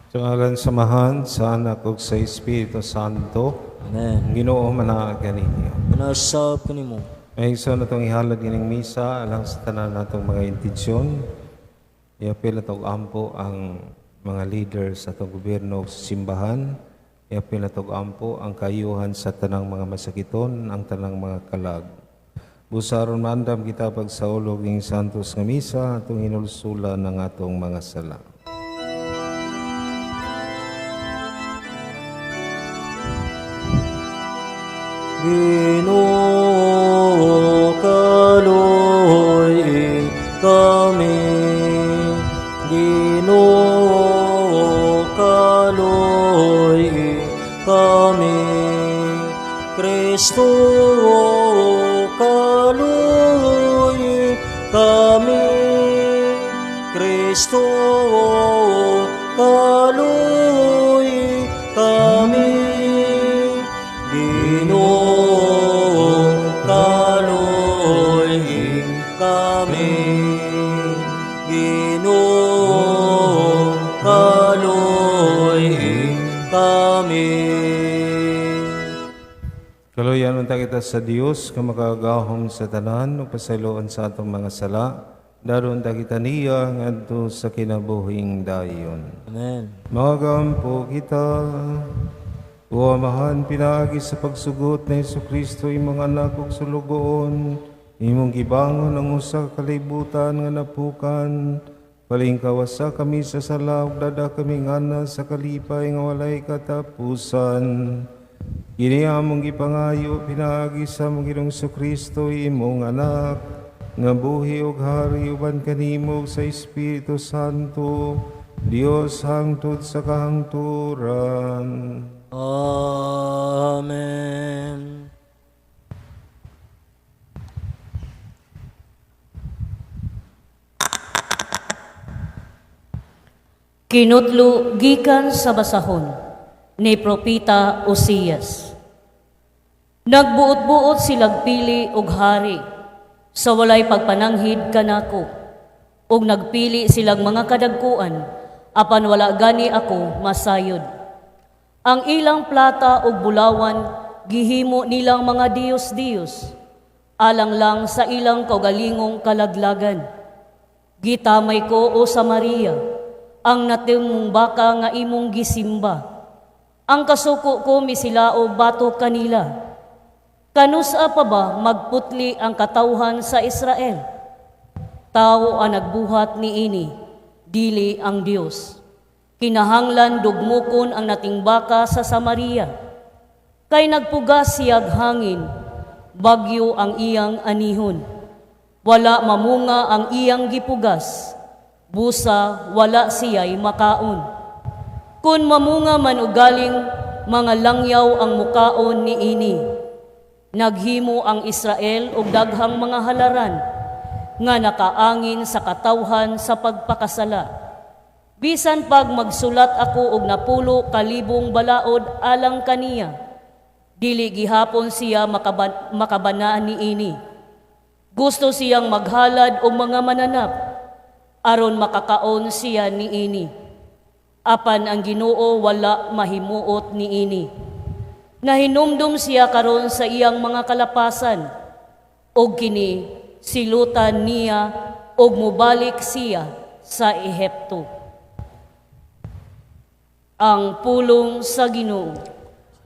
Sa ngalan samahan, sa Anak ug sa Espiritu Santo, Amen. Ginoo managa ninyo. Nasab ko nimo. May isa na itong ihalad gining misa alang sa tanan natong mga intensyon. Iapil na itong ampo ang mga leaders sa itong gobyerno sa simbahan. Iapil na itong ampo ang kayuhan sa tanang mga masakiton, ang tanang mga kalag. Busaron mandam kita pagsaulog ng santos nga misa atong hinulsulan ng atong mga sala. Ginoo kaloy kami, Ginoo kaloy kami, Kristo kaloy kami, Kristo kaloy kami, Ginoo kaloy kami, Ginoo kaloy kami. Kaluyan unta kita sa Dios nga makagahom sa tanan ug pasayloon sa atong mga sala. Daron ta kita niya ngadto sa kinabuhing dayon. Amen. Magampo kita. O Amahan, pinaagi sa pagsugot na Jesucristo imong anak ug sulugoon, imong gibangon ang usa ka kalibutan nga napukan, palingkawasa kami sa sala ug dada kami ngana sa kalipay nga walay katapusan. Kini among gipangayo pinaagi sa among Ginoong Jesucristo imong anak, nga buhi ug hari uban kanimo ug sa Espiritu Santo, Dios hangtod sa kahangturan. Amen. Kinutlo gikan sa basahon ni Propita Osias. Nagbuot-buot silag pili og hari sa walay pagpananghid kanako, ug nagpili silang mga kadagkuan apan wala gani ako masayod. Ang ilang plata ug bulawan gihimo nilang mga Diyos-Diyos, alang lang sa ilang kaugalingong kalaglagan. Gitamay ko o sa Maria, ang natimong baka nga imong gisimba. Ang kasuko ko misilao bato kanila. Kanusa pa ba magputli ang katawhan sa Israel? Tao ang nagbuhat niini, dili ang Dios. Kinahanglan dugmukon ang natingbaka sa Samaria. Kay nagpugas siyag hangin, bagyo ang iyang anihon. Wala mamunga ang iyang gipugas, busa wala siya'y makaon. Kung mamunga man ugaling, mga langyaw ang mukaon ni ini. Naghimo ang Israel og daghang mga halaran, nga nakaangin sa katawhan sa pagpakasala. Bisan pag magsulat ako og napulo kalibong balaod alang kaniya, dili gihapon siya makabanaan ni ini. Gusto siyang maghalad og mga mananap, aron makakaon siya ni ini. Apan ang Ginoo wala mahimuot ni ini. Nahinumdum siya karon sa iyang mga kalapasan, og kini silutan niya og mubalik siya sa Ehipto. Ang pulong sa Ginoo.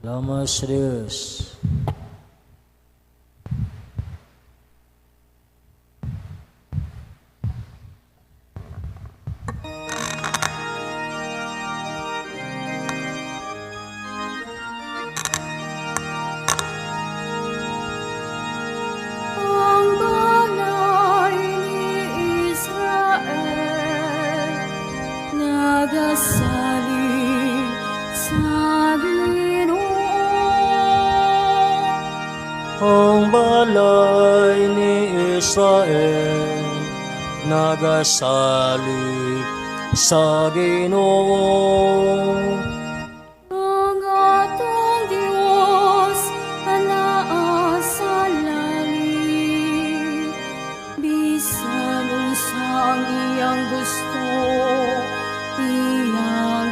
Salamat sa Diyos. Ang balay ni Israel nagasalig sa Ginoo. Ang balay ni Israel nagasalig sa Ginoo. Ang atong Diyos anaa sa langit, bisan unsang iyang gusto, iyang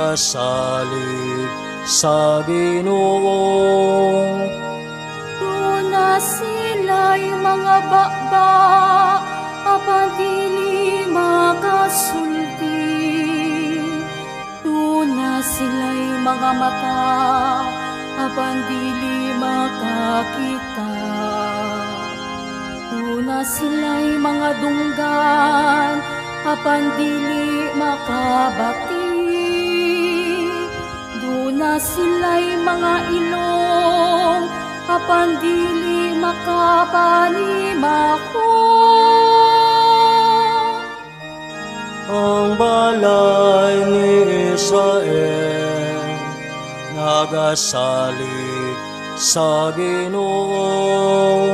nagasalig sa Ginoo. Tuna sila'y mga bakba, apan dili makasulti. Tuna sila'y mga mata, apan dili makakita. Tuna sila'y mga dunggan, apan dili makabati. Duna sila'y mga ilong, apan dili makapanimako. Ang balay ni Israel nagasalig sa Ginoo.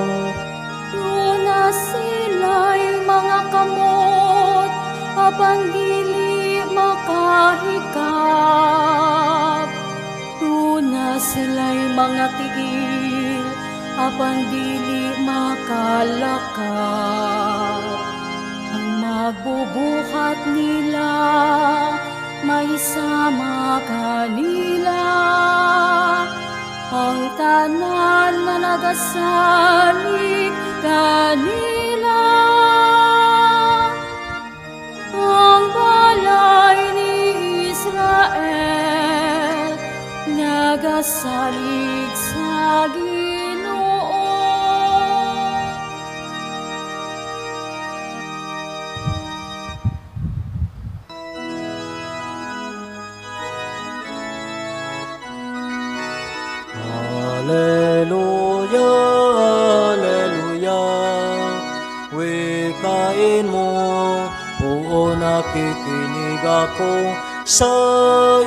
Tuna sila'y mga kamot, apan dili makahikap. Tuna sila'y mga tiil, apan dili makalakap. Ang magbubuhat nila, may sama kanila. Ang tanan na nagasalig kanila. Ang balay ni Israel nagasalig sa Ginoo. Alleluia, alleluia. Wikain mo, oo nakikinig ako sa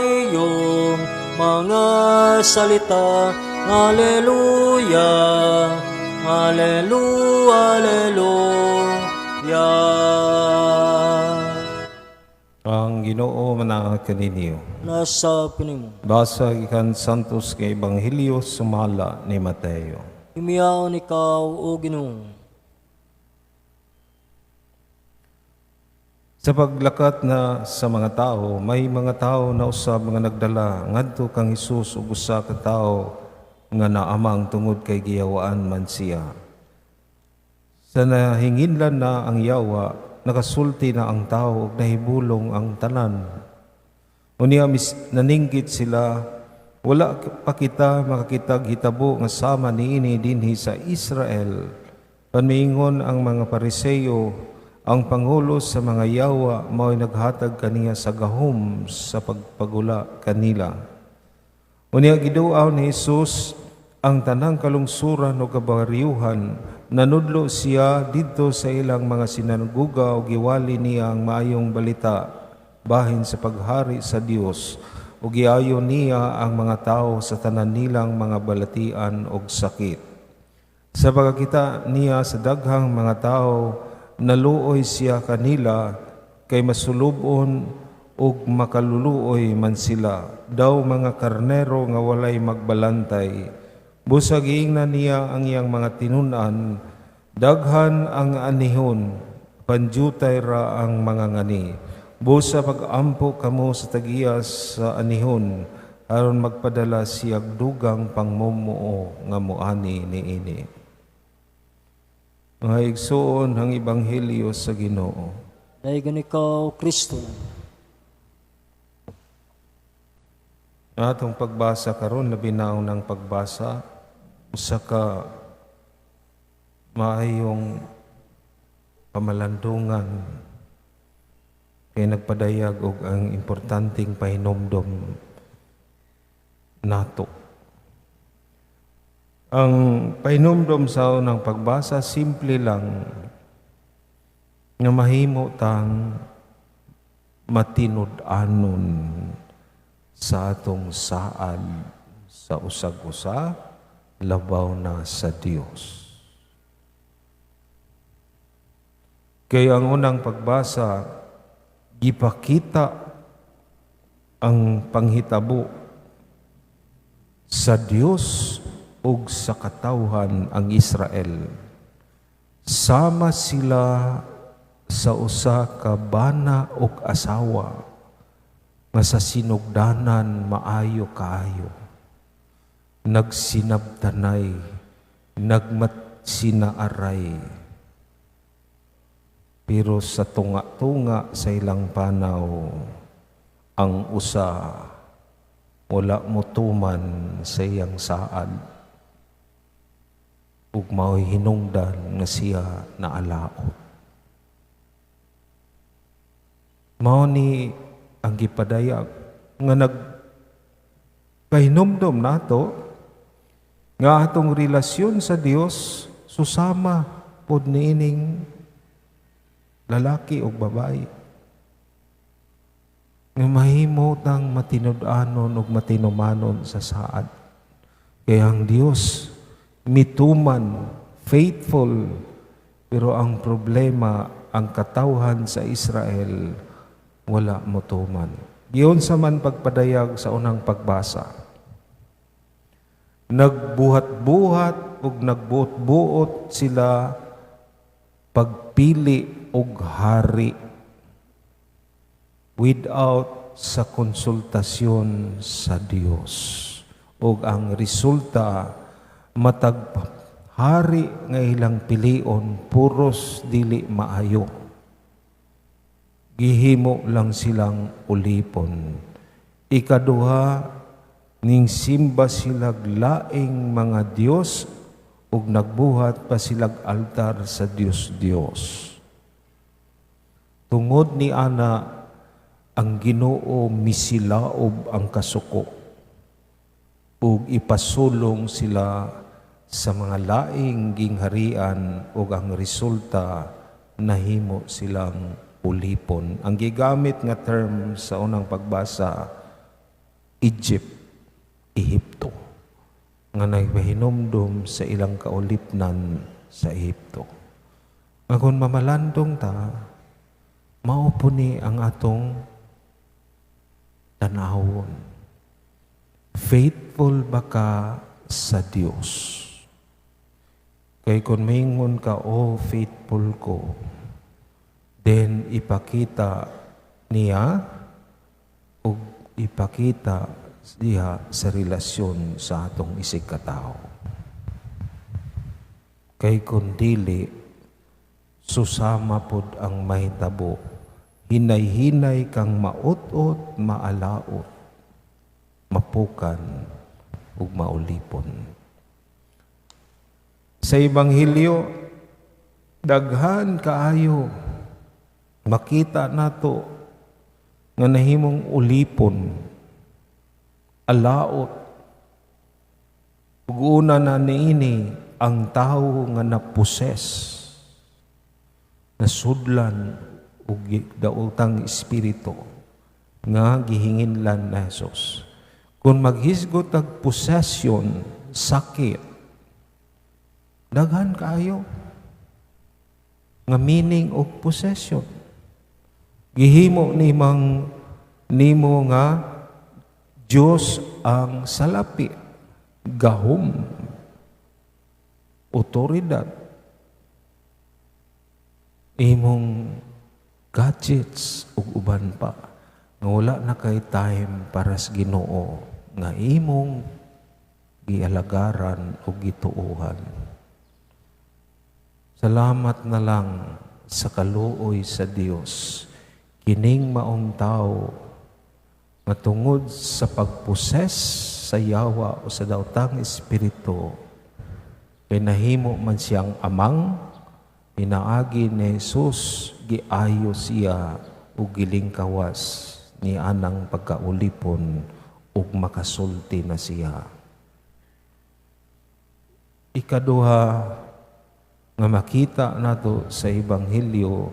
iyong mga salita. Alleluia, alleluia, alleluia. Ang Ginoo manaag kaninyo. Nasa pinimo. Basa ikan Santos nga Ebanghelyo sumala ni Mateo. Imiyaon ikaw, O Ginoo. Sa paglakat na sa mga tao, may mga tao na usab mga nagdala ngadto kang Hesus ug usa ka tawo nga naamang tungod kay giyawaan man siya. Sa nahinginlan na ang yawa, nakasulti na ang tao ug nahibulong ang tanan. Unya naninggit sila, wala pa kita makakitag hitabo nga sama niini dinhi sa Israel. Panmiingon ang mga Pariseo, ang pangulo sa mga yawa mao'y naghatag kaniya sa gahom sa pagpagula kanila. Unya giduaw ni Jesus ang tanang kalungsuran o kabaryuhan. Nanudlo siya dito sa ilang mga sinagoga o giwali niya ang maayong balita bahin sa paghari sa Dios o giayo niya ang mga tao sa tanan nilang mga balatian o sakit. Sa pagkakita niya sa daghang mga tao, naluoy siya kanila kay masulubon ug makaluluoy man sila. Daw mga karnero nga walay magbalantay. Busag giingnan niya ang iyang mga tinunan, daghan ang anihon, panjutay ra ang mga ngani. Busa pag-ampo kamo sa tagiyas sa anihon, aron magpadala siyag dugang pangmumuo nga muani niini. Mga igsuon ang Ebanghelyo sa Ginoo. Daigan ikaw, Kristo. Atong pagbasa karon labi na ng pagbasa usa ka maayong pamalandungan kay nagpadayag og ang importanteng pahinomdom nato. Ang pahinomdom sa unang pagbasa simple lang nga mahimo tang matinud-anon sa atong saad sa usag-usa, labaw na sa Dios. Kaya ang unang pagbasa, gipakita ang panghitabo sa Dios ug sa katawhan ang Israel. Sama sila sa usa ka bana ug asawa nga sa sinugdanan maayo kaayo, nagsinabtanay, nagmatsinaaray, pero sa tunga-tunga sa ilang panaw, ang usa wala mo tuman sa iyang saad, ug mao'y hinungdan nga siya naalaot. Mao ni ang gipadayag nga nagpahinumdom nato nga atong relasyon sa Dios susama pod niining lalaki o babae nga mahimo tang matinud-anon ug matinumanon sa saad. Kaya ang Dios mituman, faithful, pero ang problema, ang katawhan sa Israel wala motuman. Giyon sa man pagpadayag sa unang pagbasa. Nagbuhat-buhat ug nagbuot-buot sila pagpili og hari without sa konsultasyon sa Dios. Ug ang resulta matag hari nga ilang pilion puros dili maayo. Gihimo lang silang ulipon. Ikaduha, ning simba silag laing mga Dios ug nagbuhat pa silag altar sa Dios. Tungod ni ana ang Ginoo misilaob ang kasuko ug ipasulong sila sa mga laing gingharian ug ang resulta nahimo silang ulipon. Ang gigamit nga term sa unang pagbasa, Egypt, Ehipto, nga nagpahinumdum sa ilang kaulipnan sa Ehipto. Nga kung mamalandong ta, maupo ni ang atong tanawon. Faithful ba ka sa Dios? Kay kung maingon ka, oh faithful ko, then ipakita niya o ipakita diha sa relasyon sa atong isig katao. Kay kung dili, susama pod ang mahitabo, hinay-hinay kang maot-ot, maalaot, mapukan, ug maulipon. Sa Ebanghelyo, daghan kaayo makita nato nga nahimong ulipon, alaot. Ug una na niini ang tawo nga naposes, nasudlan ug daotang espiritu nga gihinginlan na Jesus. Kung maghisgot ang possession, sakit, daghan kaayo nga meaning og possession. Gihimo nimo nga Diyos ang salapi, gahom, otoridad, imong gadgets ug uban pa nga wala na kay time para sa Ginoo nga imong gialagaran o gituuhan. Salamat na lang sa kaluoy sa Dios, kining maong tao nga tungod sa pagposes sa yawa o sa daotang espiritu, kay nahimo man siyang amang, pinaagi ni Jesus, giayo siya o gilingkawas ni anang pagkaulipon ug makasulti na siya. Ikaduha, nga makita nato sa Ebanghelyo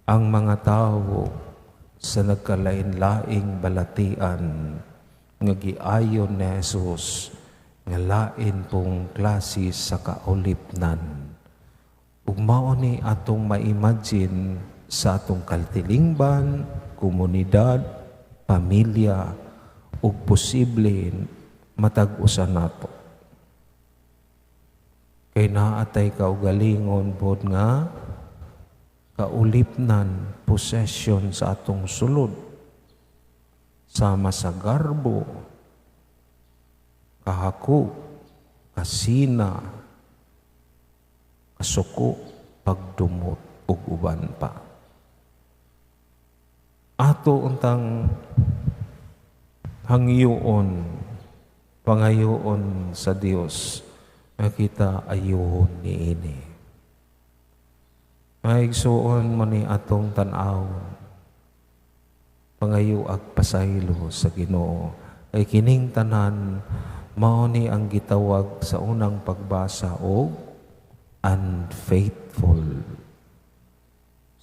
ang mga tao sa nagkalain-laing balatian nga giayon ni Jesus nga lain pong klase sa kaulipnan. Ug mao ni atong ma-imagine sa atong kaltilingban, komunidad, pamilya, ug posible matag-usa nato. Kay naatay kaugalingon bod nga kaulipnan, possession sa atong sulod. sama sa garbo, kahako, kasina, kasuko, pagdumot, ug uban pa. Ato untang hangyoon, pangayoon sa Dios, nga kita ayuhon niini. Maigsuon mo ni atong tan-awon, pangayo ag pasaylo sa Ginoo, ay kining tanan mao ni ang gitawag sa unang pagbasa o unfaithful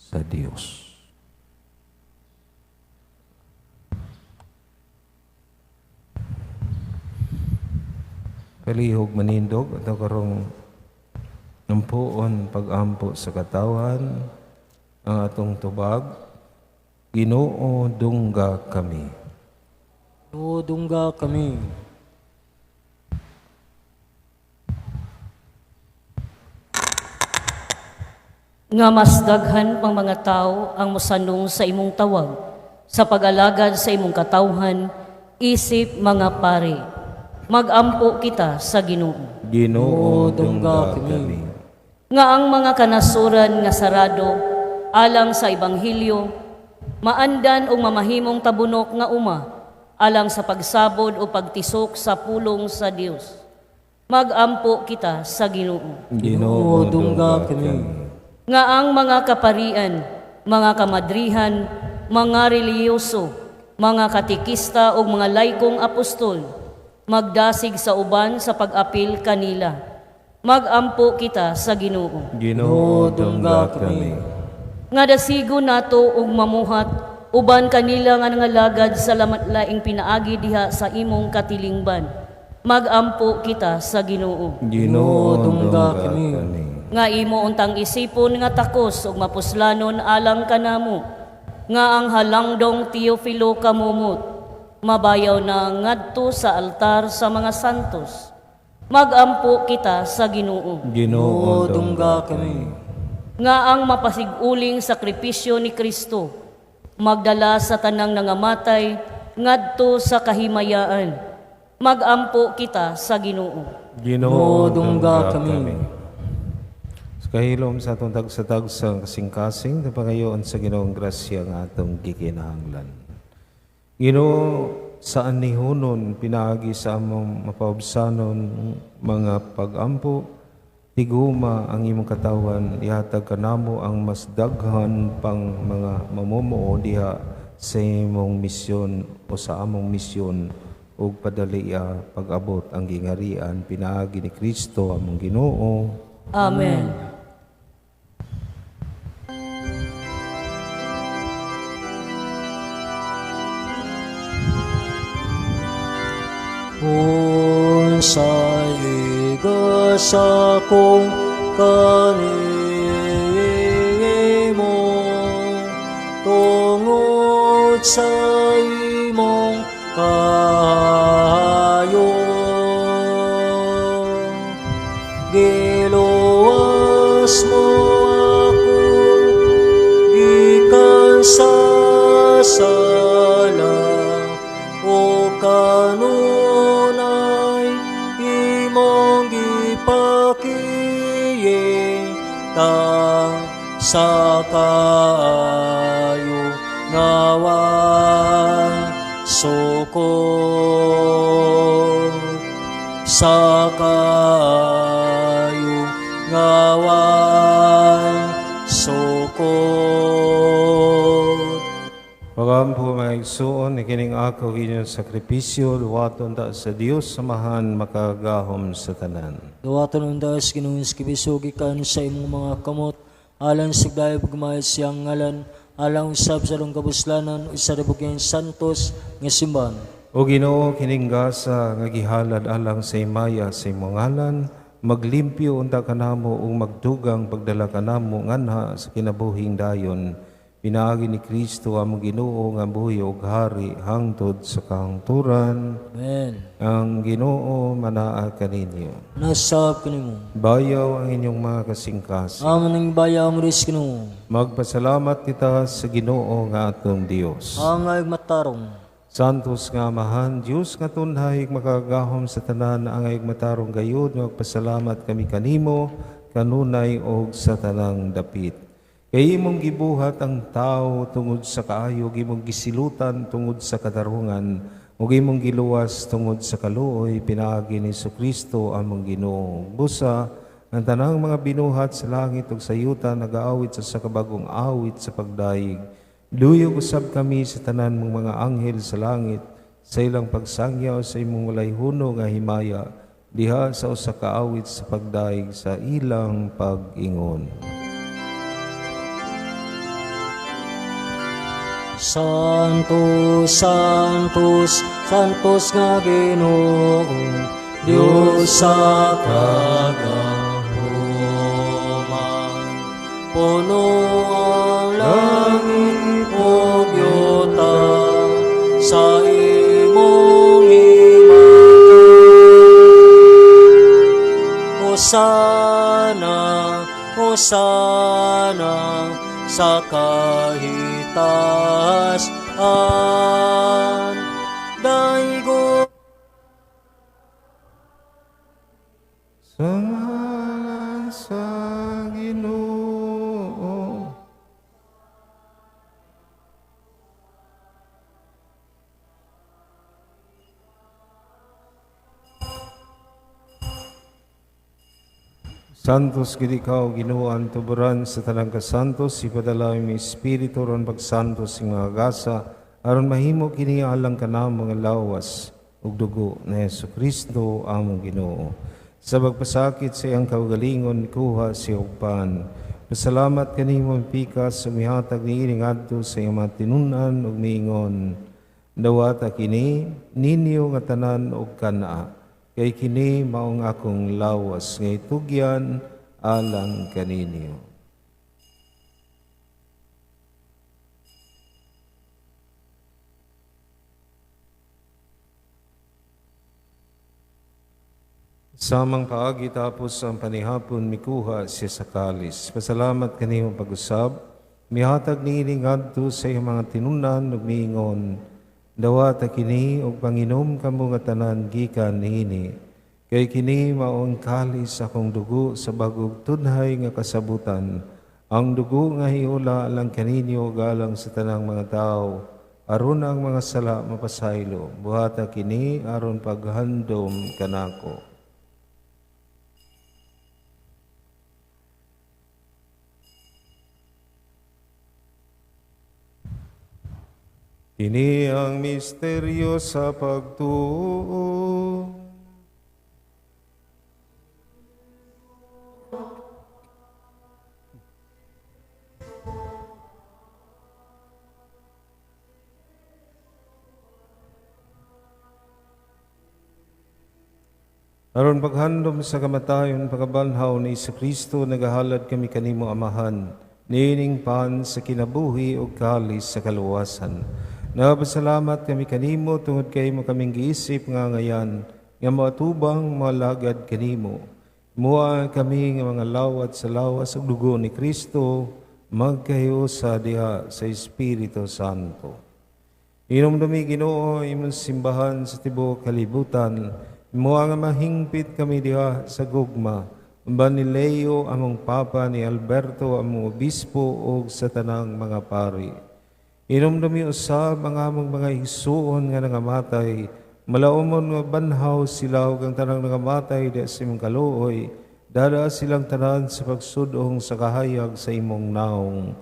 sa Dios. Palihog manindog at karong ampuon pag-ampo sa katawan ang atong tubag, Ginoo dungga kami. O dungga kami. Nga mas daghan pang mga tao ang mosanong sa imong tawag, sa pag-alagad sa imong katawhan, isip mga pare. Magampo kita sa Ginoo. Ginoo dungga dungga kami. kami. Nga ang mga kanasuran nga sarado, alang sa Ebanghelyo, maandan o mamahimong tabunok nga uma, alang sa pagsabod o pagtisok sa pulong sa Dios. Magampo kita sa Ginoo. Ginoo dungga kami. Nga ang mga kaparian, mga kamadrihan, mga reliyoso, mga katikista o mga laykong apostol, magdasig sa uban sa pag-apil kanila. Magampo kita sa Ginoo. Ginoo dungga kami. Nga dasigo nato og mamuhat uban kanila nga nangalagad sa lamatlaing pinaagi diha sa imong katilingban. Magampo kita sa Ginoo. Ginoo dungga dungga kami. kami. Nga imo untang isipon nga takos ug mapuslanon alang kanamo. Nga ang halangdong Teofilo kamumot, mabayaw na ngadto sa altar sa mga santos. Magampo kita sa Ginoo. Ginoo dungga kami. Nga ang mapasiguling sakripisyo ni Kristo, magdala sa tanang nangamatay, ngadto sa kahimayaan. Magampo kita sa Ginoo. Ginoo dungga dungga kami. kami. Kahilom sa atong tag-sa-tag sa kasing-kasing na pangayoon sa Ginoong grasya nga atong gikinahanglan. Ginoo, saan nihunon pinaagi sa among mapaubsanon mga pag-ampo, tiguma ang imong katawan, ihatag kanamo ang mas daghan pang mga mamumuo diha sa imong misyon o sa among misyon ug padaliya pag-abot ang gingarian pinaagi ni Kristo among Ginoo. Amen. Unsay igas akong kanimo tungod sa imong kahayo. Giluwas mo ako gikan sa sala o kanunay imong gipakiyeng ta sa kayo ngawan sukol sa kayo ngawan sukol. Pagampo maigsuon ikining ako inyong sakripisyo luwaton ta sa Dios samahan makagahom sa tanan. Duwaton ang daes Ginoong iskibisugi kan sa imong mga kamot, alang sigdayo pagmayad siyang ngalan, alang usab sa long kabuslanan, isa rebugyan santos, nga simbahan. O Ginoo kining gasa nga gihalad alang sa imaya sa imong ngalan, maglimpyo unta kanamo ug magdugang pagdala kanamo nganha sa kinabuhing dayon. Pinaagi ni Kristo among Ginoo nga buhi ug hari hangtod sa kahangturan. Amen. Ang Ginoo manaa kaninyo. Nasab kanimo. Bayaw ang inyong mga kasingkas. Aman ang bayaw mo ris Ginoo. Magpasalamat kita sa Ginoo nga atong Dios. Angay matarong. Santos nga amahan, Diyos nga tunhay makagahom sa tanan ang matarong gayud nga magpasalamat kami kanimo kanunay og sa tanang dapit. Kay imong gibuhat ang tao tungod sa kaayog, imong gisilutan tungod sa katarungan, ug imong giluwas tungod sa kaluoy pinaagi ni Jesucristo among Ginoo. Busa ang tanang mga binuhat sa langit ug sa yuta nagaawit sa kabagong awit sa pagdaig. Luyog usab kami sa tanan mong mga anghel sa langit sa ilang pagsangyaw sa imong walay huno nga himaya diha sa usa ka awit sa pagdaig sa ilang pag-ingon. Santos, Santos, Santos nga Ginoo, Dios sa kagahuman. Puno ang langit ug yuta sa imong himaya. Hosana, Hosana sa kahitaas-an. Daigo Sa ngalan sa Ginoo. Santos gid ikaw Ginoo ang tuburan sa tanang kasantos, ipadala mi espiritu ron pagsantos sing mga gasa aron mahimo kini alang kanang mga lawas ug dugo ni Jesucristo among Ginoo. Sa pagpasakit sa iyang kaugalingon kuha si ugpan. Pasalamat kanimo pikas sa mihatag niini ngadto sa iyang mga tinunan ug miingon. Dawata kini ninyo nga tanan ug kana. Kay kini maong akong lawas ngay tugyan alang kaninyo. Samang paagi tapos ang panihapon mikuha siya sa kalis. Pasalamat kanimo pag-usab. Mihatag niini ngadto sa iyang mga tinunan ug miingon. Dawata kini og panginom kamo nga tanan gikan niini. Kay kini maong kalis akong dugo sa bagog tunhay nga kasabutan. Ang dugo nga hiula lang kaninyo galang sa tanang mga tao. Aron ang mga sala mapasaylo. Buhata kini aron paghandom kanako. Kini ang misteryo sa pagtuo. Aron paghandom sa kamatayon pagkabanhaw ni Jesucristo nagahalad kami kanimo amahan. Nining pan sa kinabuhi o kalis sa kaluwasan. Nagpasalamat kami kanimo tungod kay mo kaming giisip nga ngayan nga matubang malagad kanimo. Mua kami nga mga lawat sa lawas ug dugo ni Kristo magkahiyo sa diha sa Espiritu Santo. Inomdumi Ginoo imong simbahan sa tibuok kalibutan. Mua nga mahingpit kami diha sa gugma. Umban ni Leo among papa ni Alberto among obispo ug sa tanang mga pari. Inomdumi usab ang among mga hisuon nga nangamatay, malaumon nga banhaw sila ug ang tanang nangamatay di sa imong kaluoy, dada silang tanan sa pagsudong sa kahayag sa imong naong.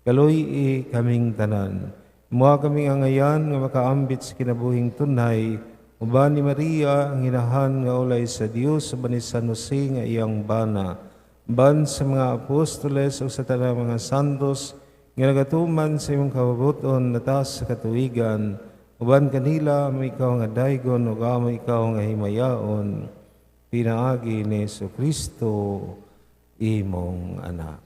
Kaluy kaming tanan. Mua kaming angayan nga makaambit sa kinabuhing tunay, uban ni Maria ang inahan nga ulay sa Dios uban ni San Jose nga iyang bana, ban sa mga apostoles ug sa tanang mga santos nga nagatuman sa imong kabubuton na taas sa katuigan, uban kanila mo ikaw nga daygon ug amo ikaw nga himayaon, pinaagi ni Jesucristo imong anak.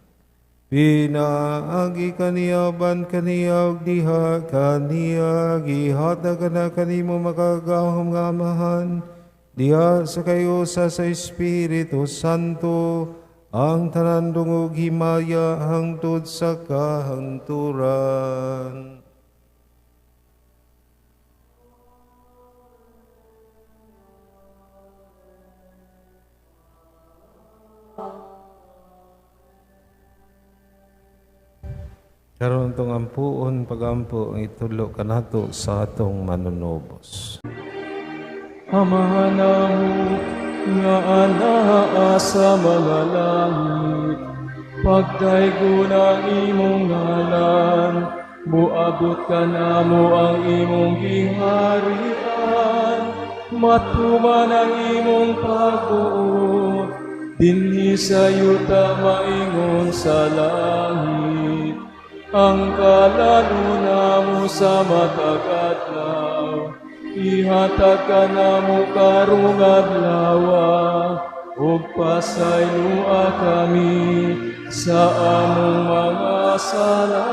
Pinaagi kaniya ban kaniya ug diha kaniya gihatag na kanimo makagahom nga amahan, diha sa kayo sa Espiritu Santo, ang tanan dungog himaya hangtod sa kahangturan. Karon tong ampuon pagampo ang itulo kanato sa atong manunobos. Amahan namo nga anaa sa mga langit, pagdaygo ng imong ngalan, muabot ka namo ang imong giharian, matuman ang imong pagbuot, dinhi sa yuta maingon sa langit. Ang kalalo mo sa matag-adlaw, ihatag ka namo karong adlaw, ug pasaylua kami sa among mga sala.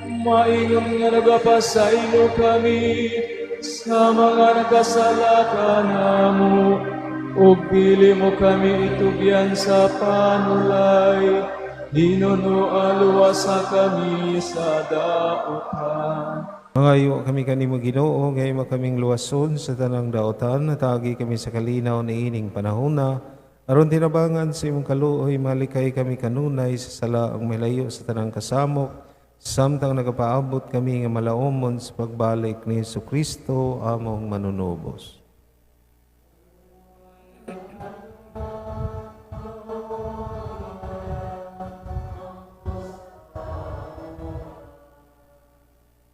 Maingon nga nagapasaylo kami sa mga nagkasala kanamo, ug dili mo kami itugyan sa panulay, dinuno aluwasa kami sa daotan. Mangayo kami kanimo Ginoo, ngayon kaming luwason sa tanang daotan, natagi kami sa kalinaw ni ining panahona, aron tinabangan sa imong kaluoy, malikay kami kanunay sa sala ang malayo sa tanang kasamok, samtang nagapaabot kami nga malaumon sa pagbalik ni Jesucristo among manunubos.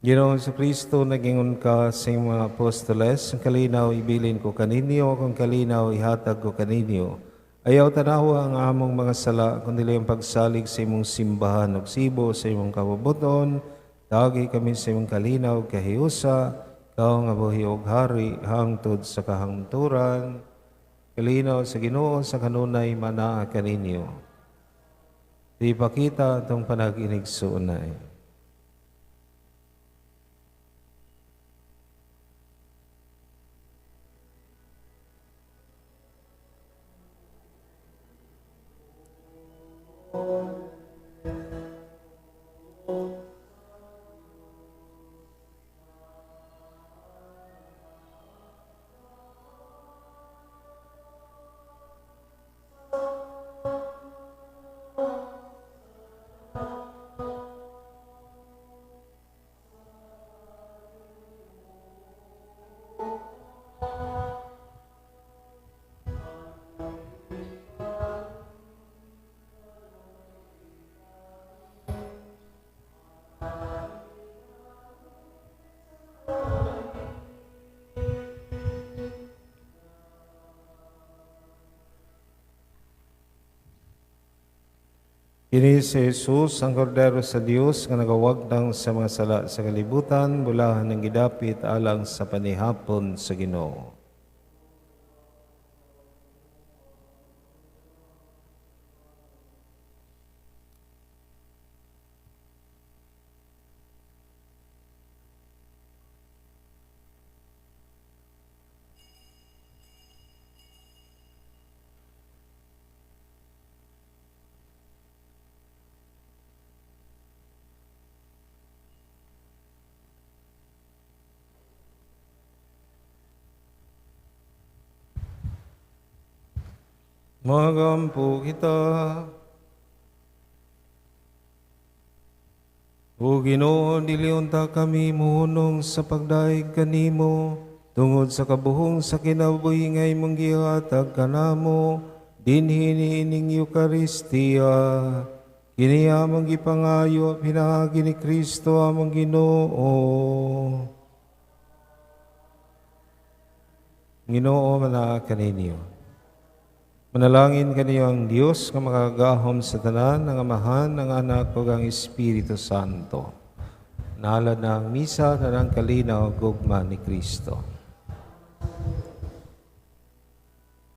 Ginoong Jesucristo, nagingon ka sa mga apostoles, ang kalinaw ibilin ko kaninyo, kung kalinaw ihatag ko kaninyo. Ayaw tanawa ang among mga sala, kundi ang pagsalig sa imong simbahan ug sibo sa imong kabubuton, tagi kami sa imong kalinaw kahiusa, kao nga buhi ug hari, hangtod sa kahangturan, kalinaw sa Ginoo sa kanunay manaa kaninyo. Di pakita itong panaginig sunay. Kini si Jesus, ang kordero sa Dios, nga nagawagdang sa mga sala sa kalibutan, bulahan ng gidapit alang sa panihapon sa Ginoo. Magampo kita, O Ginoo, diliunta kami muhunong sa pagdaig kanimo, tungod sa kabuhong sa kinabuhi nga imong gihatag kanamo, dinhi niining Eucharistia, kini among gipangayo, pinaagi ni Kristo among Ginoo. Ginoo, manaa kaninyo. Manalangin kaniyo ang Diyos nga makagahom sa tanan ng Amahan, ng Anak ug ang Espiritu Santo. Naalad na ang misa na ng kalinaw gugma ni Kristo.